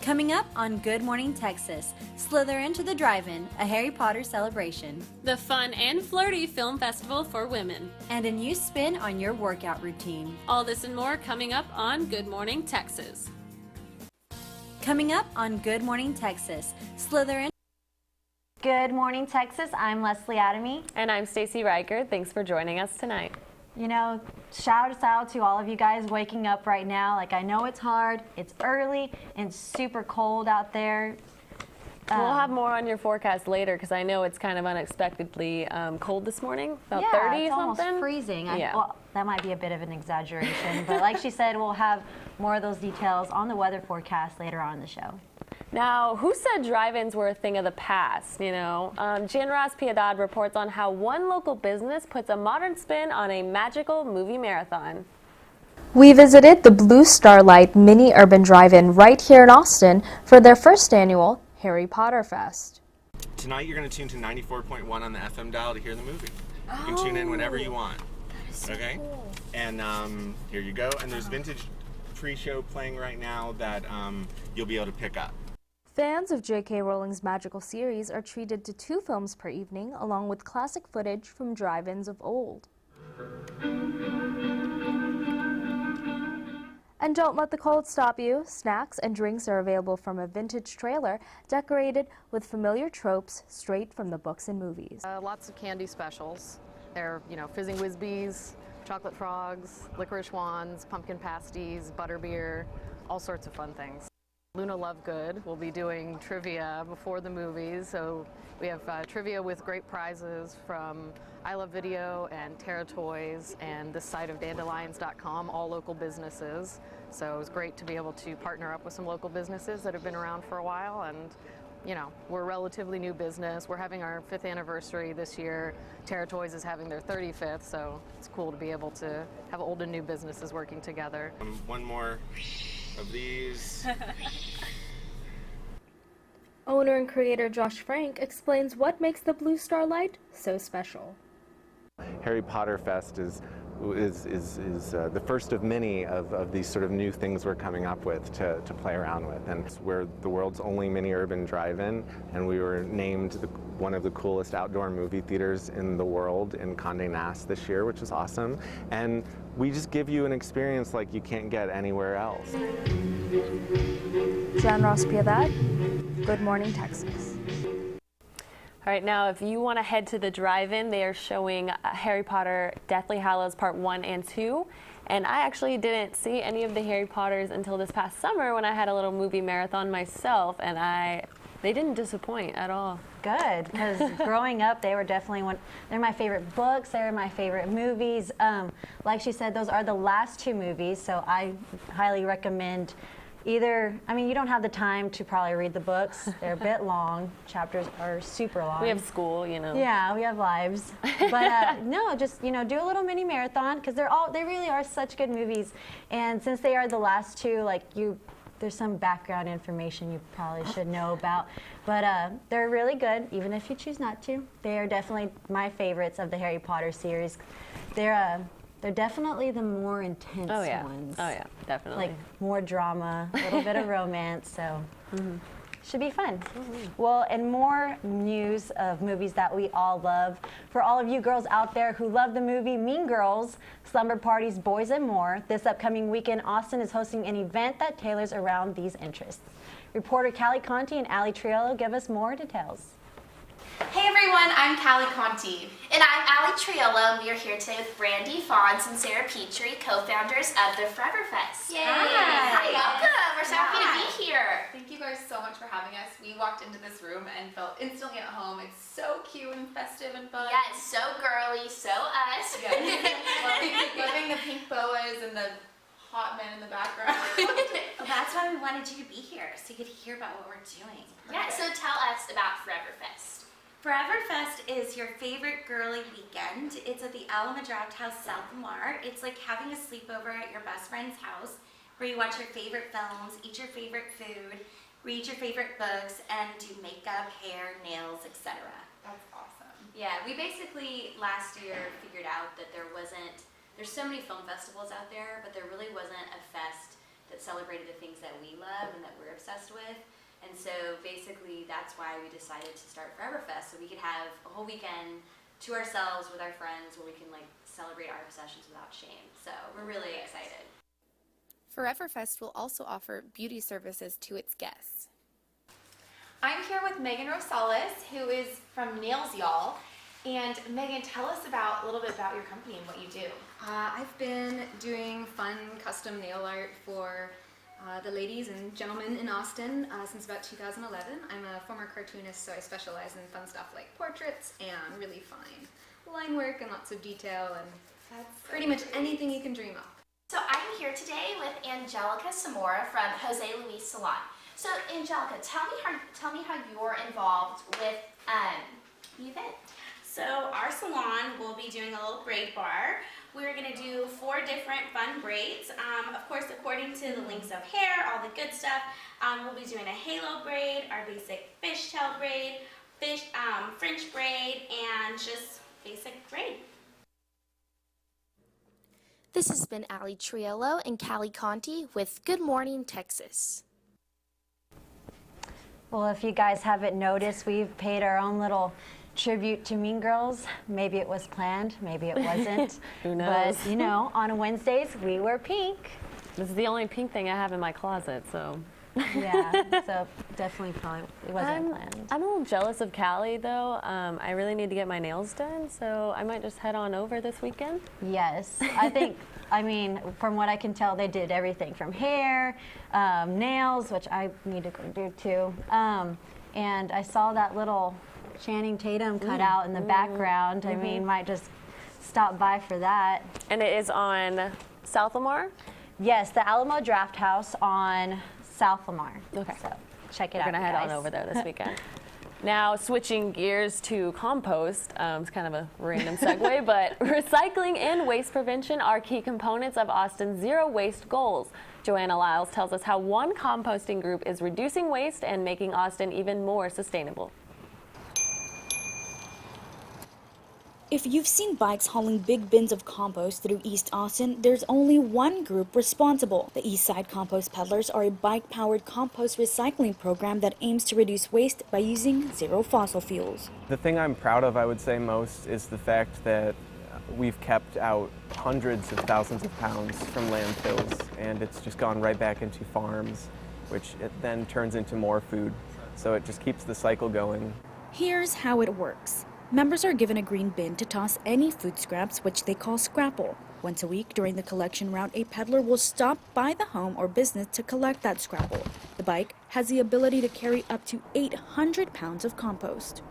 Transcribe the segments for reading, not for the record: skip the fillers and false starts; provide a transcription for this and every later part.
Coming up on Good Morning Texas, slither into the drive-in, a Harry Potter celebration, the fun and flirty film festival for women, and a new spin on your workout routine. All this and more coming up on Good Morning Texas. Coming up on Good Morning Texas, slither in. Good morning, Texas. I'm Leslie Adami. And I'm Stacy Rickard. Thanks for joining us tonight. You know, shout out to all of you guys waking up right now. Like, I know it's hard, it's early, and super cold out there. We'll have more on your forecast later because I know it's kind of unexpectedly cold this morning, about 30 it's something. Almost freezing. Yeah. Well, that might be a bit of an exaggeration, but like she said, we'll have more of those details on the weather forecast later on in the show. Now, who said drive-ins were a thing of the past, you know? Ross Piedad reports on how one local business puts a modern spin on a magical movie marathon. We visited the Blue Starlight Mini Urban Drive-In right here in Austin for their first annual Harry Potter Fest. Tonight you're going to tune to 94.1 on the FM dial to hear the movie. You can tune in whenever you want. Okay? Cool. And here you go. And there's vintage pre-show playing right now that you'll be able to pick up. Fans of J.K. Rowling's magical series are treated to 2 films per evening, along with classic footage from drive-ins of old. And don't let the cold stop you. Snacks and drinks are available from a vintage trailer decorated with familiar tropes straight from the books and movies. Lots of candy specials. They're, fizzing whiz-bees, chocolate frogs, licorice wands, pumpkin pasties, butterbeer, all sorts of fun things. Luna Lovegood will be doing trivia before the movies, so we have trivia with great prizes from I Love Video and Terra Toys and this site of dandelions.com, all local businesses. So it was great to be able to partner up with some local businesses that have been around for a while, and we're a relatively new business. We're having our 5th anniversary this year. Terra Toys is having their 35th, so it's cool to be able to have old and new businesses working together. One more of these. Owner and creator Josh Frank explains what makes the Blue Starlight so special. Harry Potter Fest is the first of many of these sort of new things we're coming up with to play around with. And we're the world's only mini urban drive-in, and we were named one of the coolest outdoor movie theaters in the world in Condé Nast this year, which is awesome. And we just give you an experience like you can't get anywhere else. Ross Piedad, Good Morning Texas. All right, now if you want to head to the drive-in, they are showing Harry Potter Deathly Hallows Part 1 and 2. And I actually didn't see any of the Harry Potters until this past summer when I had a little movie marathon myself, and they didn't disappoint at all. Good, because growing up, they were definitely they're my favorite books, they're my favorite movies. Like she said, those are the last 2 movies, so I highly recommend either, you don't have the time to probably read the books. They're a bit long. Chapters are super long. We have school, Yeah, we have lives. But no, just, do a little mini marathon, because they really are such good movies. And since they are the last 2, there's some background information you probably should know about. But they're really good, even if you choose not to. They are definitely my favorites of the Harry Potter series. They're definitely the more intense ones. Oh yeah, definitely. Like more drama, a little bit of romance, so should be fun. Well, and more news of movies that we all love. For all of you girls out there who love the movie Mean Girls, Slumber Parties, Boys and More, this upcoming weekend, Austin is hosting an event that tailors around these interests. Reporter Calli Conti and Triolo give us more details. Hey everyone, I'm Calli Conti. And I'm Triolo, and we are here today with Brandy Fons and Sarah Petrie, co-founders of the Forever Fest. Yay! Hi, welcome. We're so happy to be here. Thank you guys so much for having us. We walked into this room and felt instantly at home. It's so cute and festive and fun. Yes, so girly, so us. Yes. loving the pink boas and the hot men in the background. Well, that's why we wanted you to be here, so you could hear about what we're doing. Yeah, so tell us about Forever Fest. Forever Fest is your favorite girly weekend. It's at the Alamo Drafthouse South Lamar. It's like having a sleepover at your best friend's house where you watch your favorite films, eat your favorite food, read your favorite books, and do makeup, hair, nails, etc. That's awesome. Yeah, we basically last year figured out that there's so many film festivals out there, but there really wasn't a fest that celebrated the things that we love and that we're obsessed with. And so basically that's why we decided to start Foreverfest, so we could have a whole weekend to ourselves with our friends where we can like celebrate our obsessions without shame. So we're really excited. Foreverfest will also offer beauty services to its guests. I'm here with Megan Rosales, who is from Nails Y'all. And Megan, tell us a little bit about your company and what you do. I've been doing fun custom nail art for the ladies and gentlemen in Austin since about 2011. I'm a former cartoonist, so I specialize in fun stuff like portraits and really fine line work and lots of detail and pretty much anything you can dream of. So I'm here today with Angelica Samora from Jose Luis Salon. So Angelica, tell me how you're involved with the event. So our salon will be doing a little braid bar. We're going to do 4 different fun braids. Of course, according to the lengths of hair, all the good stuff. We'll be doing a halo braid, our basic fishtail braid, French braid, and just basic braid. This has been Ali Triolo and Calli Conti with Good Morning Texas. Well, if you guys haven't noticed, we've paid our own little tribute to Mean Girls. Maybe it was planned, maybe it wasn't. Who knows? But, you know, on Wednesdays, we wear pink. This is the only pink thing I have in my closet, so. Yeah, so definitely probably it wasn't planned. I'm a little jealous of Calli, though. I really need to get my nails done, so I might just head on over this weekend. Yes, I think, I mean, from what I can tell, they did everything from hair, nails, which I need to go do too. And I saw that little Channing Tatum cut out in the background. I mean, might just stop by for that. And it is on South Lamar? Yes, the Alamo Draft House on South Lamar. Okay. So check it out. We're going to head on over there this weekend. Now, switching gears to compost, it's kind of a random segue, but recycling and waste prevention are key components of Austin's zero waste goals. Joanna Lyles tells us how one composting group is reducing waste and making Austin even more sustainable. If you've seen bikes hauling big bins of compost through East Austin, there's only one group responsible. The East Side Compost Peddlers are a bike-powered compost recycling program that aims to reduce waste by using zero fossil fuels. The thing I'm proud of, I would say most, is the fact that we've kept out hundreds of thousands of pounds from landfills, and it's just gone right back into farms, which it then turns into more food. So it just keeps the cycle going. Here's how it works. Members are given a green bin to toss any food scraps, which they call scrapple. Once a week during the collection route, a peddler will stop by the home or business to collect that scrapple. The bike has the ability to carry up to 800 pounds of compost.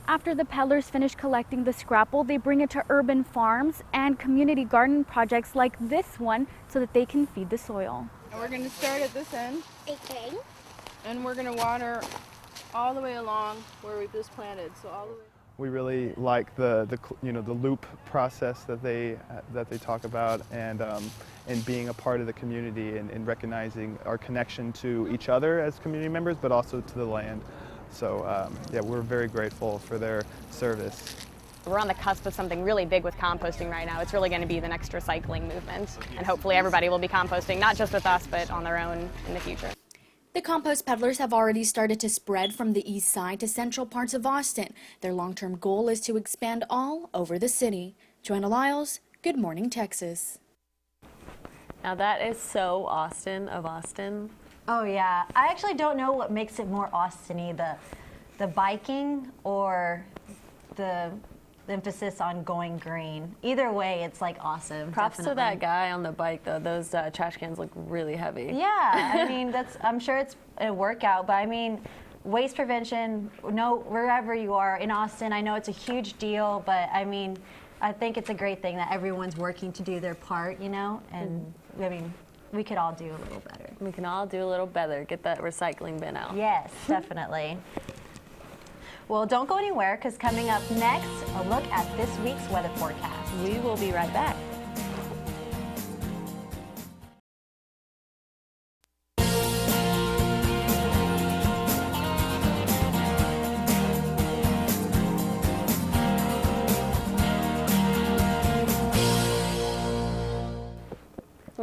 After the peddlers finish collecting the scrapple, they bring it to urban farms and community garden projects like this one so that they can feed the soil. We're going to start at this end. Okay. And we're going to water all the way along where we just planted. So all the way. We really like the loop process that they talk about, and being a part of the community and recognizing our connection to each other as community members, but also to the land. So yeah, we're very grateful for their service. We're on the cusp of something really big with composting right now. It's really going to be the next recycling movement, and hopefully everybody will be composting, not just with us, but on their own in the future. The compost peddlers have already started to spread from the east side to central parts of Austin. Their long-term goal is to expand all over the city. Joanna Lyles, Good Morning Texas. Now that is so Austin of Austin. Oh yeah, I actually don't know what makes it more Austin-y, the biking or the emphasis on going green. Either way, it's like awesome. Props definitely. to that guy on the bike though. Those trash cans look really heavy. Yeah, I mean, I'm sure it's a workout, but I mean, waste prevention, wherever you are in Austin, I know it's a huge deal, but I mean, I think it's a great thing that everyone's working to do their part, you know, and I mean, we could all do a little better. We can all do a little better. Get that recycling bin out. Yes, definitely. Well, don't go anywhere, because coming up next, a look at this week's weather forecast. We will be right back.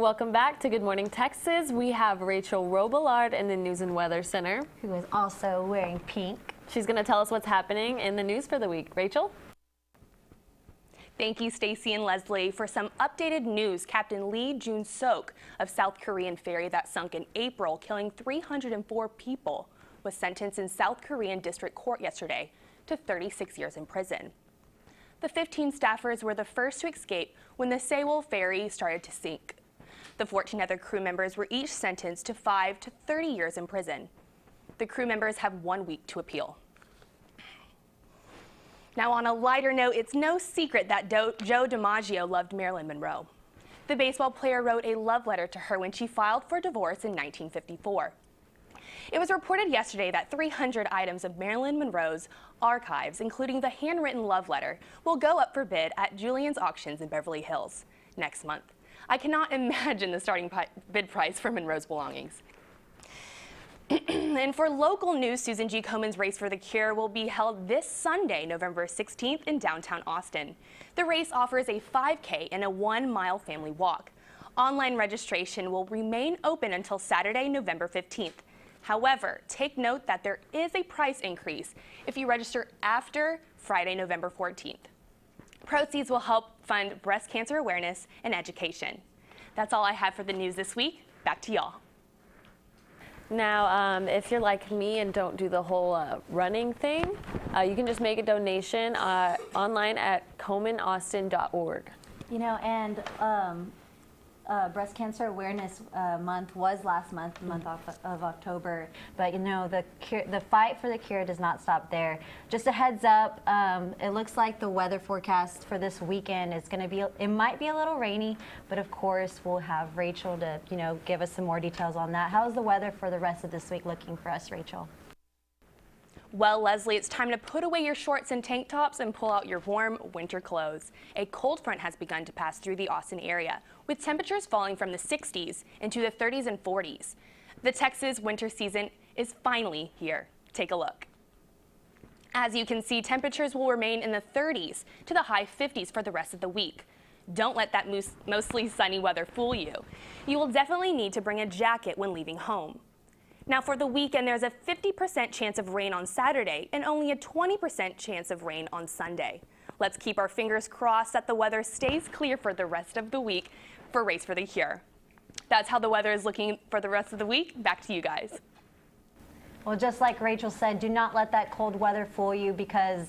Welcome back to Good Morning Texas. We have Rachel Robillard in the News and Weather Center, who is also wearing pink. She's going to tell us what's happening in the news for the week. Rachel? Thank you, Stacy and Leslie. For some updated news, Captain Lee Jun-sok of South Korean ferry that sunk in April, killing 304 people, was sentenced in South Korean District Court yesterday to 36 years in prison. The 15 staffers were the first to escape when the Sewol ferry started to sink. The 14 other crew members were each sentenced to 5 to 30 years in prison. The crew members have 1 week to appeal. Now, on a lighter note, it's no secret that Joe DiMaggio loved Marilyn Monroe. The baseball player wrote a love letter to her when she filed for divorce in 1954. It was reported yesterday that 300 items of Marilyn Monroe's archives, including the handwritten love letter, will go up for bid at Julian's Auctions in Beverly Hills next month. I cannot imagine the starting bid price for Monroe's belongings. And for local news, Susan G. Komen's Race for the Cure will be held this Sunday, November 16th in downtown Austin. The race offers a 5K and a 1-mile family walk. Online registration will remain open until Saturday, November 15th. However, take note that there is a price increase if you register after Friday, November 14th. Proceeds will help fund breast cancer awareness and education. That's all I have for the news this week. Back to y'all. Now, if you're like me and don't do the whole running thing, you can just make a donation online at comanaustin.org. You know, and Breast Cancer Awareness Month was last month, the month of October. But you know, the fight for the cure does not stop there. Just a heads up, it looks like the weather forecast for this weekend is going to be, it might be a little rainy, but of course we'll have Rachel to, you know, give us some more details on that. How's the weather for the rest of this week looking for us, Rachel? Well, Leslie, it's time to put away your shorts and tank tops and pull out your warm winter clothes. A cold front has begun to pass through the Austin area, with temperatures falling from the 60s into the 30s and 40s. The Texas winter season is finally here. Take a look. As you can see, temperatures will remain in the 30s to the high 50s for the rest of the week. Don't let that mostly sunny weather fool you. You will definitely need to bring a jacket when leaving home. Now for the weekend, there's a 50% chance of rain on Saturday and only a 20% chance of rain on Sunday. Let's keep our fingers crossed that the weather stays clear for the rest of the week for Race for the Cure. That's how the weather is looking for the rest of the week. Back to you guys. Well, just like Rachel said, do not let that cold weather fool you because,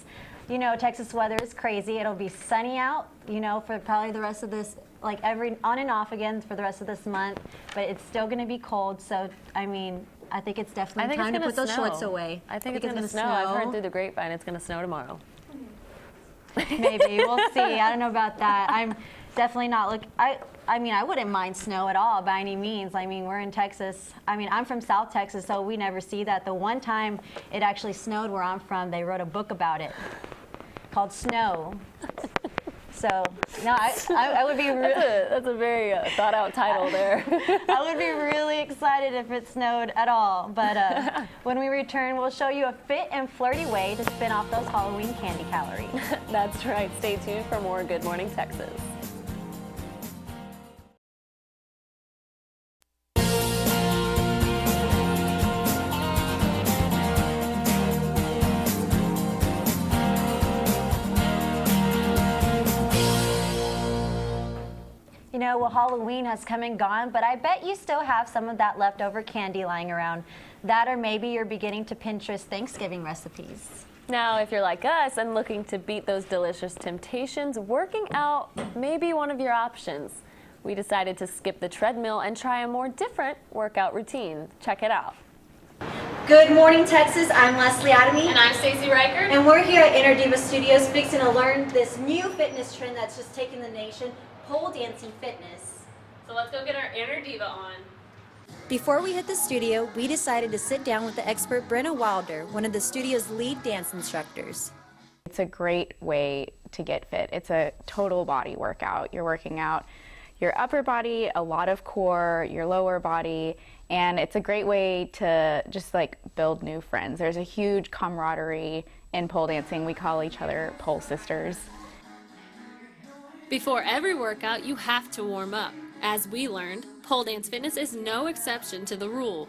you know, Texas weather is crazy. It'll be sunny out, you know, for probably the rest of this, like every on and off again for the rest of this month, but it's still going to be cold. So, I mean, I think it's definitely time to put those shorts away. I think it's going to snow. I've heard through the grapevine it's going to snow tomorrow. Maybe. We'll see. I don't know about that. I'm definitely not I mean, I wouldn't mind snow at all by any means. I mean, we're in Texas. I mean, I'm from South Texas, so we never see that. The one time it actually snowed where I'm from, they wrote a book about it called Snow. So, no, I would be that's a very thought out title there. I would be really excited if it snowed at all. But when we return, we'll show you a fit and flirty way to spin off those Halloween candy calories. That's right. Stay tuned for more Good Morning Texas. You know, well, Halloween has come and gone, but I bet you still have some of that leftover candy lying around. That or maybe you're beginning to Pinterest Thanksgiving recipes. Now, if you're like us and looking to beat those delicious temptations, working out may be one of your options. We decided to skip the treadmill and try a more different workout routine. Check it out. Good morning, Texas. I'm Leslie Adami. And I'm Stacy Rickard. And we're here at Inner Diva Studios fixing to learn this new fitness trend that's just taken the nation, pole dancing fitness. So let's go get our Inner Diva on. Before we hit the studio, we decided to sit down with the expert Brenna Wilder, one of the studio's lead dance instructors. It's a great way to get fit. It's a total body workout. You're working out your upper body, a lot of core, your lower body, and it's a great way to just like build new friends. There's a huge camaraderie in pole dancing. We call each other pole sisters. Before every workout, you have to warm up. As we learned, pole dance fitness is no exception to the rule.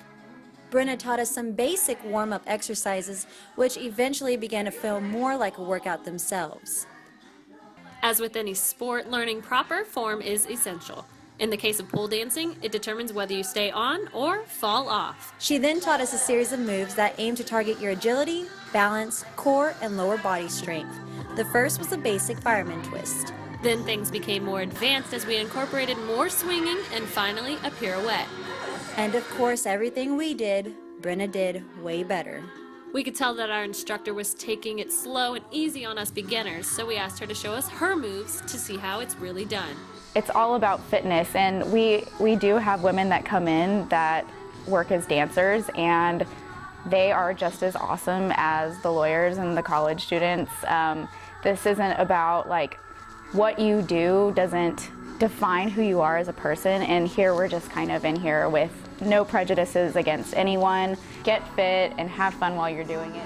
Brenna taught us some basic warm-up exercises, which eventually began to feel more like a workout themselves. As with any sport, learning proper form is essential. In the case of pole dancing, it determines whether you stay on or fall off. She then taught us a series of moves that aim to target your agility, balance, core, and lower body strength. The first was a basic fireman twist. Then things became more advanced as we incorporated more swinging and finally a pirouette. And of course, everything we did, Brenna did way better. We could tell that our instructor was taking it slow and easy on us beginners, so we asked her to show us her moves to see how it's really done. It's all about fitness, and we do have women that come in that work as dancers, and they are just as awesome as the lawyers and the college students. This isn't about like what you do doesn't define who you are as a person, and here we're just kind of in here with no prejudices against anyone. Get fit and have fun while you're doing it.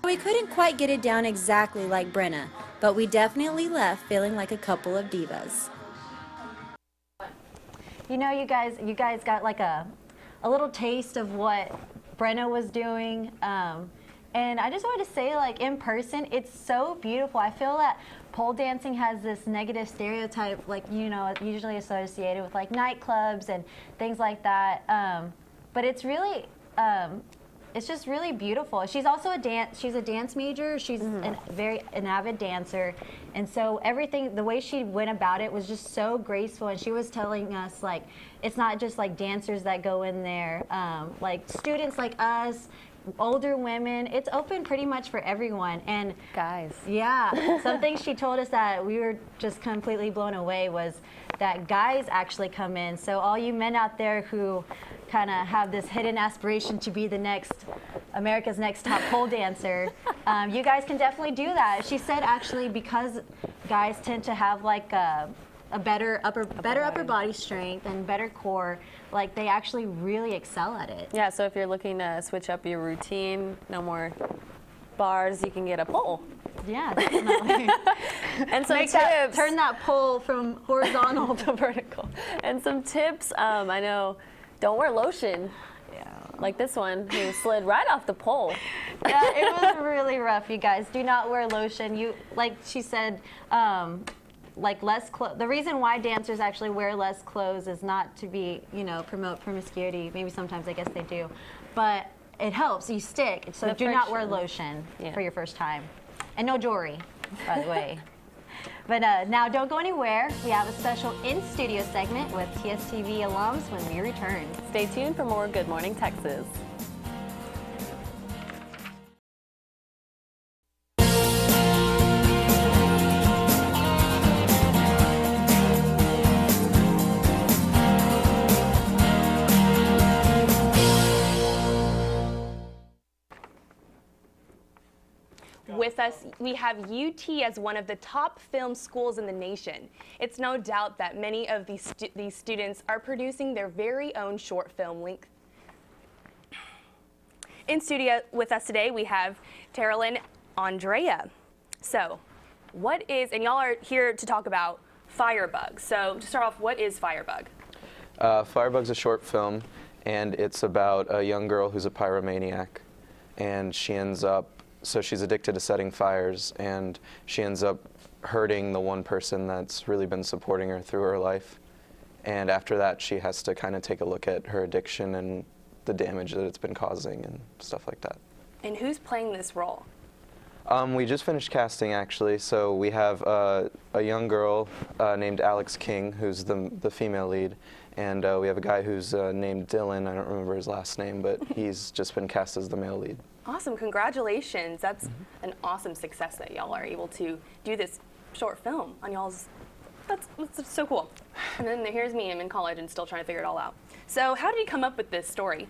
We couldn't quite get it down exactly like Brenna, but we definitely left feeling like a couple of divas. You know, you guys got like a little taste of what Brenna was doing. And I just wanted to say, like, in person, it's so beautiful. I feel that pole dancing has this negative stereotype, like, you know, usually associated with like nightclubs and things like that. But it's really, it's just really beautiful. She's also she's a dance major. She's an avid dancer. And so everything, the way she went about it was just so graceful. And she was telling us, like, it's not just like dancers that go in there, like students like us, older women, it's open pretty much for everyone. And guys. Yeah, something she told us that we were just completely blown away was that guys actually come in. So all you men out there who kind of have this hidden aspiration to be the next, America's next top pole dancer, you guys can definitely do that. She said actually because guys tend to have like a better upper body strength and better core, like they actually really excel at it. Yeah, so if you're looking to switch up your routine, no more bars, you can get a pole. Yeah, definitely. And some Make tips. Turn that pole from horizontal to vertical. And some tips, I know, don't wear lotion. Yeah. Like this one, he slid right off the pole. Yeah, it was really rough, you guys. Do not wear lotion. You, like she said, like less clothes. The reason why dancers actually wear less clothes is not to be, you know, promote promiscuity. Maybe sometimes I guess they do, but it helps. You stick. So do not wear lotion for your first time, and no jewelry, by the way. But now don't go anywhere. We have a special in-studio segment with TSTV alums when we return. Stay tuned for more Good Morning Texas. With us, we have UT as one of the top film schools in the nation. It's no doubt that many of these students are producing their very own short film length. In studio with us today, we have Triolo and Andrea. So, what is, and y'all are here to talk about Firebug. So, to start off, what is Firebug? Firebug's a short film, and it's about a young girl who's a pyromaniac, and she ends up, so she's addicted to setting fires, and she ends up hurting the one person that's really been supporting her through her life. And after that, she has to kind of take a look at her addiction and the damage that it's been causing and stuff like that. And who's playing this role? We just finished casting, actually, so we have a young girl named Alex King, who's the female lead, and we have a guy who's named Dylan. I don't remember his last name, but he's just been cast as the male lead. Awesome, congratulations. That's an awesome success that y'all are able to do this short film on y'all's, that's so cool. And then here's me, I'm in college and still trying to figure it all out. So how did you come up with this story?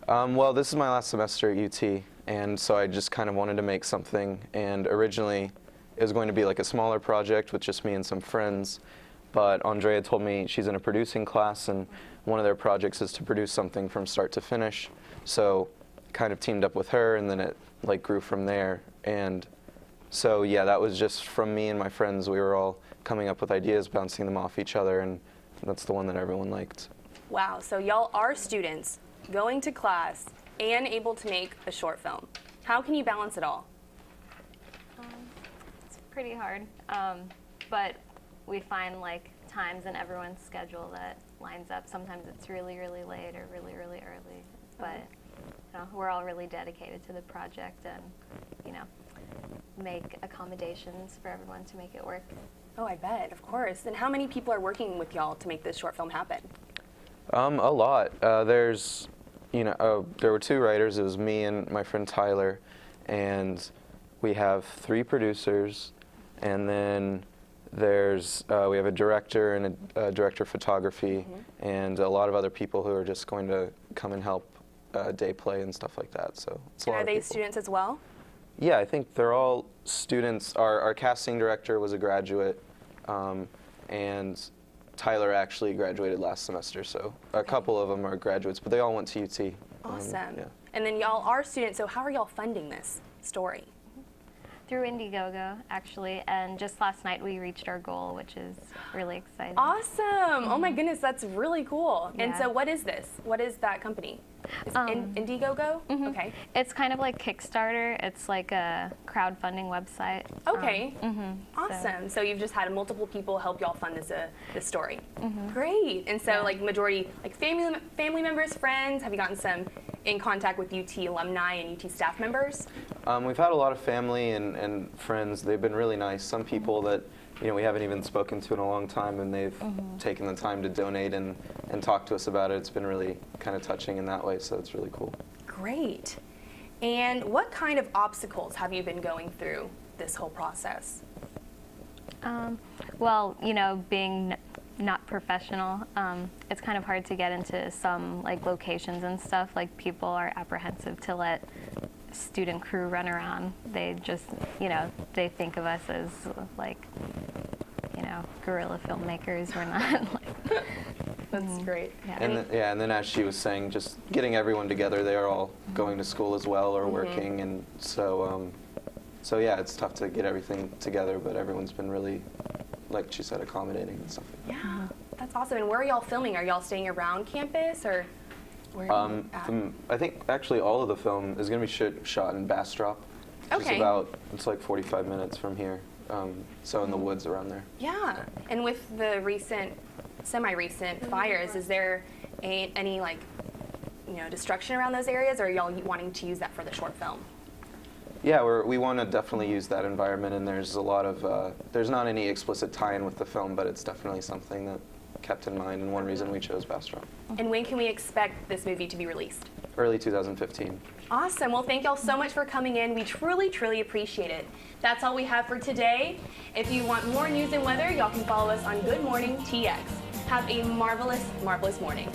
Well, this is my last semester at UT, and so I just kind of wanted to make something, and originally it was going to be like a smaller project with just me and some friends, but Andrea told me she's in a producing class, and one of their projects is to produce something from start to finish. So kind of teamed up with her, and then it like grew from there. And so yeah, that was just from me and my friends. We were all coming up with ideas, bouncing them off each other, and that's the one that everyone liked. Wow, so y'all are students going to class and able to make a short film. How can you balance it all? It's pretty hard, but we find like times in everyone's schedule that lines up. Sometimes it's really, really late or really, really early, but you know, we're all really dedicated to the project and, you know, make accommodations for everyone to make it work. Oh, I bet, of course. And how many people are working with y'all to make this short film happen? A lot. There's, you know, there were 2 writers. It was me and my friend Tyler, and we have 3 producers, and then there's we have a director and a director of photography, and a lot of other people who are just going to come and help day play and stuff like that. So it's a lot And are of they people. students as well? Yeah, I think they're all students. Our casting director was a graduate, and Tyler actually graduated last semester, so a couple of them are graduates, but they all went to UT. Awesome. Yeah. And then y'all are students, so how are y'all funding this story? Through Indiegogo, actually, and just last night we reached our goal, which is really exciting. Awesome! Oh my goodness, that's really cool. And Yeah. so what is this? What is that company? Is Indiegogo? Okay. It's kind of like Kickstarter. It's like a crowdfunding website. Okay. Awesome. So you've just had multiple people help y'all fund this story. Great. And so like majority like family members, friends. Have you gotten some in contact with UT alumni and UT staff members? We've had a lot of family and friends. They've been really nice. Some people that we haven't even spoken to in a long time, and they've taken the time to donate and talk to us about it. It's been really kind of touching in that way, so it's really cool. Great. And what kind of obstacles have you been going through this whole process? Well, you know, being not professional, it's kind of hard to get into some like locations and stuff. Like people are apprehensive to let student crew run around. They just, you know, they think of us as like, you know, guerrilla filmmakers. We're not like. That's great. Yeah. And then as she was saying, just getting everyone together. They are all going to school as well or working, and so yeah, it's tough to get everything together. But everyone's been really, like she said, accommodating and stuff. Yeah, that's awesome. And where are y'all filming? Are y'all staying around campus or? Where are you at? I think actually all of the film is going to be shot in Bastrop. Okay. It's like 45 minutes from here. So in the woods around there. Yeah. And with the semi-recent fires, is there any like, you know, destruction around those areas, or are y'all wanting to use that for the short film? Yeah, we want to definitely use that environment, and there's a lot of, there's not any explicit tie-in with the film, but it's definitely something that kept in mind, and one reason we chose Bastrop. And when can we expect this movie to be released? Early 2015. Awesome. Well, thank y'all so much for coming in. We truly, truly appreciate it. That's all we have for today. If you want more news and weather, y'all can follow us on Good Morning TX. Have a marvelous, marvelous morning.